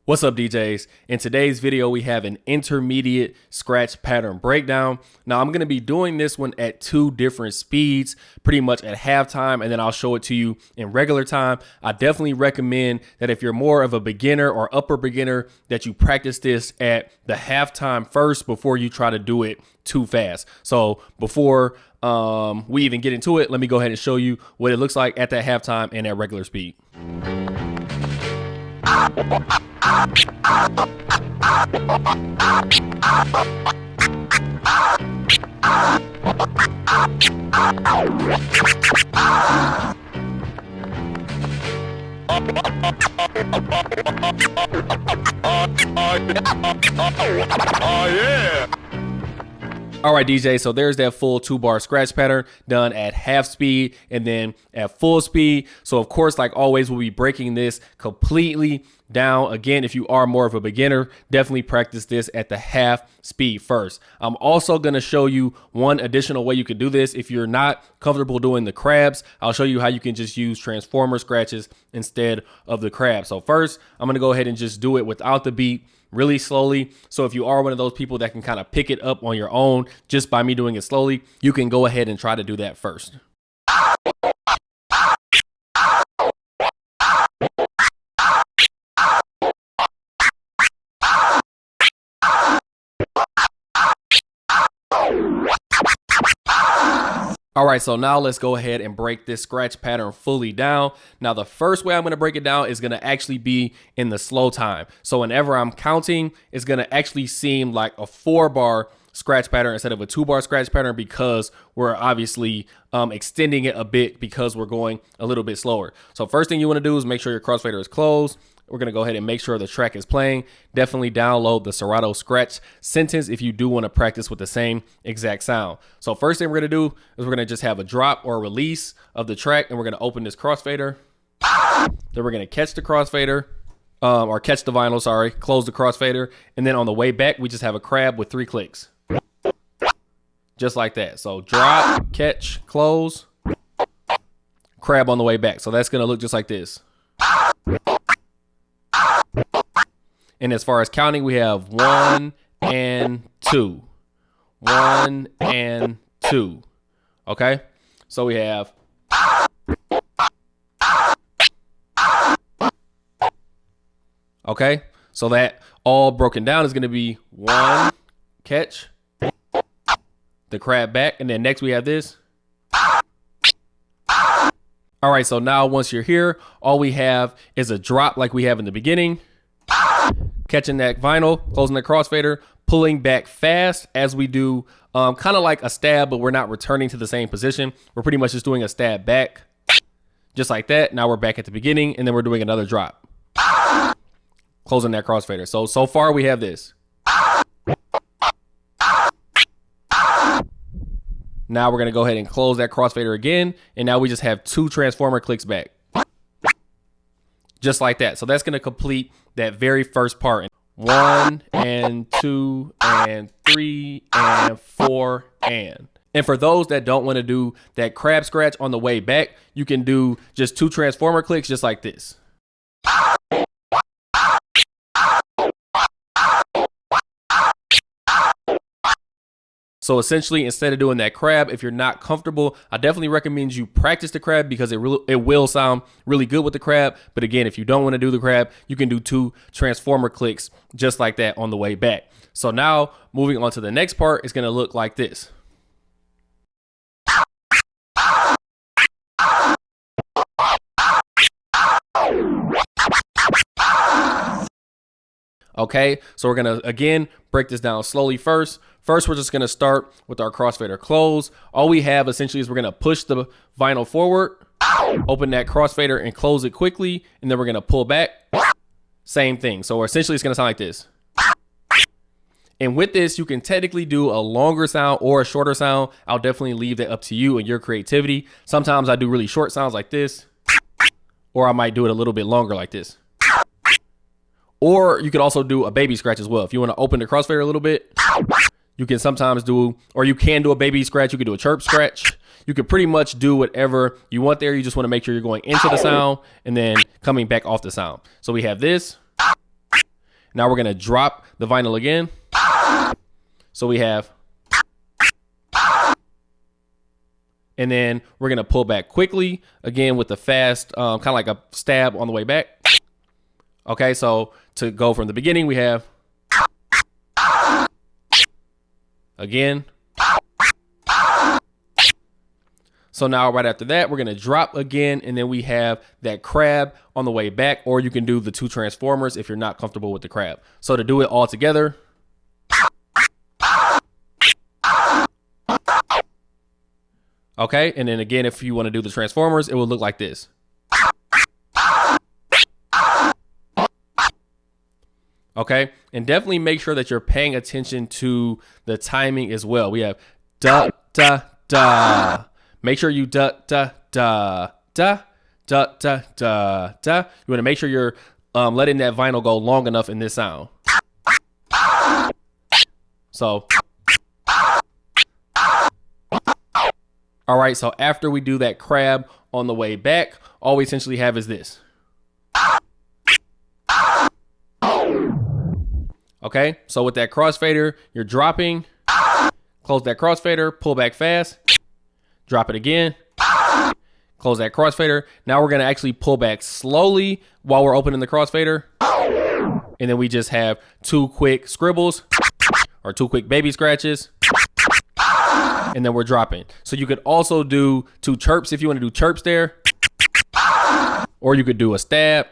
What's up, DJs? In today's video, we have an intermediate scratch pattern breakdown. Now, I'm going to be doing this one at two different speeds, pretty much at halftime, and then I'll show it to you in regular time. I definitely recommend that if you're more of a beginner or upper beginner, that you practice this at the halftime first before you try to do it too fast. So before we even get into it, let me go ahead and show you what it looks like at that halftime and at regular speed. All right, DJ, so there's that full 2-bar scratch pattern done at half speed and then at full speed. So of course, like always, we'll be breaking this completely down. Again, if you are more of a beginner, definitely practice this at the half speed first. I'm also going to show you one additional way you can do this. If you're not comfortable doing the crabs, I'll show you how you can just use transformer scratches instead of the crab. So first, I'm going to go ahead and just do it without the beat, really slowly. So if you are one of those people that can kind of pick it up on your own just by me doing it slowly, you can go ahead and try to do that first. All right, so now let's go ahead and break this scratch pattern fully down. Now, the first way I'm going to break it down is going to actually be in the slow time. So whenever I'm counting, it's going to actually seem like a 4-bar scratch pattern instead of a 2-bar scratch pattern because we're obviously extending it a bit because we're going a little bit slower. So first thing you want to do is make sure your crossfader is closed. We're going to go ahead and make sure the track is playing. Definitely download the Serato scratch sentence if you do want to practice with the same exact sound. So first thing we're going to do is we're going to just have a drop or a release of the track, and we're going to open this crossfader. Then we're going to catch the crossfader, or catch the vinyl, sorry, close the crossfader. And then on the way back, we just have a crab with 3 clicks. Just like that. So drop, catch, close, crab on the way back. So that's going to look just like this. And as far as counting, we have 1 and 2. 1 and 2. Okay? So we have. Okay? So that all broken down is going to be 1, catch, the crab back, and then next we have this. All right, so now once you're here, all we have is a drop like we have in the beginning. Catching that vinyl, closing the crossfader, pulling back fast as we do kind of like a stab, but we're not returning to the same position. We're pretty much just doing a stab back, just like that. Now we're back at the beginning, and then we're doing another drop, closing that crossfader. So far we have this. Now we're going to go ahead and close that crossfader again, and now we just have 2 transformer clicks back. Just like that. So that's going to complete that very first part. 1 and 2 and 3 and 4 and. And for those that don't want to do that crab scratch on the way back, you can do just 2 transformer clicks just like this. So essentially, instead of doing that crab, if you're not comfortable, I definitely recommend you practice the crab because it will sound really good with the crab. But again, if you don't want to do the crab, you can do 2 transformer clicks just like that on the way back. So now moving on to the next part, it's going to look like this. Okay, so we're going to, again, break this down slowly first. First, we're just going to start with our crossfader closed. All we have essentially is we're going to push the vinyl forward, open that crossfader and close it quickly, and then we're going to pull back. Same thing. So essentially, it's going to sound like this. And with this, you can technically do a longer sound or a shorter sound. I'll definitely leave that up to you and your creativity. Sometimes I do really short sounds like this, or I might do it a little bit longer like this. Or you could also do a baby scratch as well. If you want to open the crossfader a little bit, you can sometimes do, or you can do a baby scratch. You could do a chirp scratch. You could pretty much do whatever you want there. You just want to make sure you're going into the sound and then coming back off the sound. So we have this, Now we're gonna drop the vinyl again. So we have, and then we're gonna pull back quickly again with the fast, kind of like a stab on the way back. Okay, so to go from the beginning, we have again. So now right after that, we're gonna drop again, and then we have that crab on the way back, or you can do the 2 transformers if you're not comfortable with the crab. So to do it all together, okay, and then again, if you want to do the transformers, it will look like this. Okay, and definitely make sure that you're paying attention to the timing as well. We have da da da. Make sure you da da da da da da da da. You want to make sure you're letting that vinyl go long enough in this sound. So, all right. So after we do that crab on the way back, all we essentially have is this. Okay, so with that crossfader, you're dropping, close that crossfader, pull back fast, drop it again, close that crossfader. Now we're gonna actually pull back slowly while we're opening the crossfader. And then we just have 2 quick scribbles or 2 quick baby scratches. And then we're dropping. So you could also do 2 chirps if you want to do chirps there. Or you could do a stab.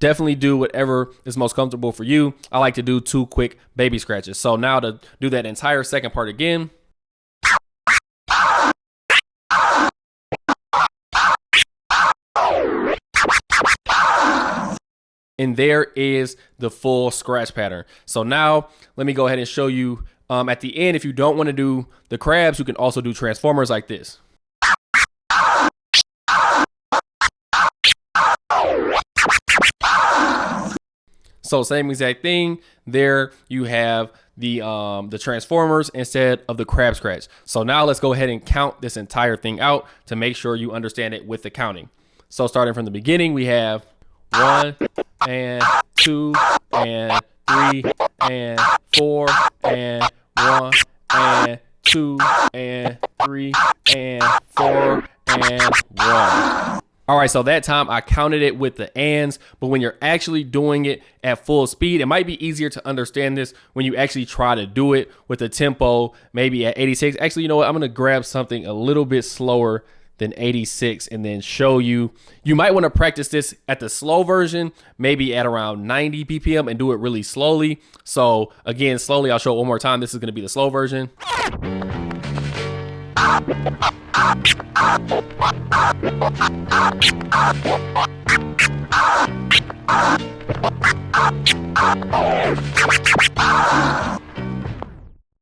Definitely do whatever is most comfortable for you. I like to do 2 quick baby scratches. So now to do that entire second part again. And there is the full scratch pattern. So now let me go ahead and show you at the end. If you don't want to do the crabs, you can also do transformers like this. So same exact thing. There you have the transformers instead of the crab scratch. So now let's go ahead and count this entire thing out to make sure you understand it with the counting. So starting from the beginning, we have 1 and 2 and 3 and 4 and 1 and 2 and 3 and 4 and 1. All right, so that time I counted it with the ands, but when you're actually doing it at full speed, it might be easier to understand this when you actually try to do it with the tempo, maybe at 86. Actually, you know what? I'm gonna grab something a little bit slower than 86 and then show you. You might want to practice this at the slow version, maybe at around 90 BPM and do it really slowly. So again, slowly, I'll show it one more time. This is gonna be the slow version.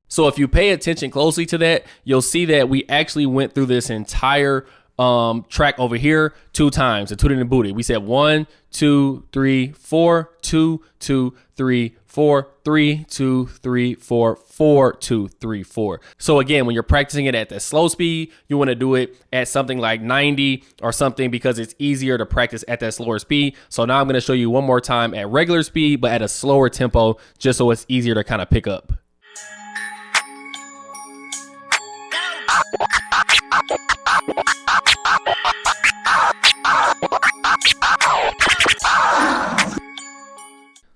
So if you pay attention closely to that, you'll see that we actually went through this entire track over here 2 times, the tooted and booted. We said 1, 2, 3, 4, 2, 2, 3, 4, 3, 2, 3, 4, 4, 2, 3, 4. So again, when you're practicing it at the slow speed, you want to do it at something like 90 or something because it's easier to practice at that slower speed. So now I'm going to show you one more time at regular speed, but at a slower tempo, just so it's easier to kind of pick up.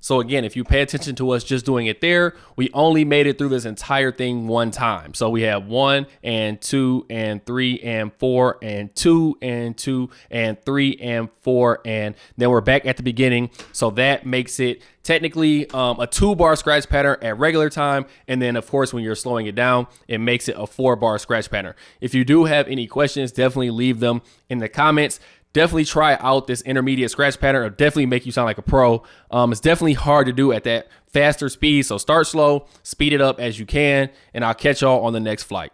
So again, if you pay attention to us just doing it there, we only made it through this entire thing 1 time. So we have 1 and 2 and 3 and 4 and 2 and 2 and 3 and 4, and then we're back at the beginning. So that makes it technically a 2-bar scratch pattern at regular time. And then of course, when you're slowing it down, it makes it a 4-bar scratch pattern. If you do have any questions, definitely leave them in the comments. Definitely try out this intermediate scratch pattern. It'll definitely make you sound like a pro. It's definitely hard to do at that faster speed. So start slow, speed it up as you can, and I'll catch y'all on the next flight.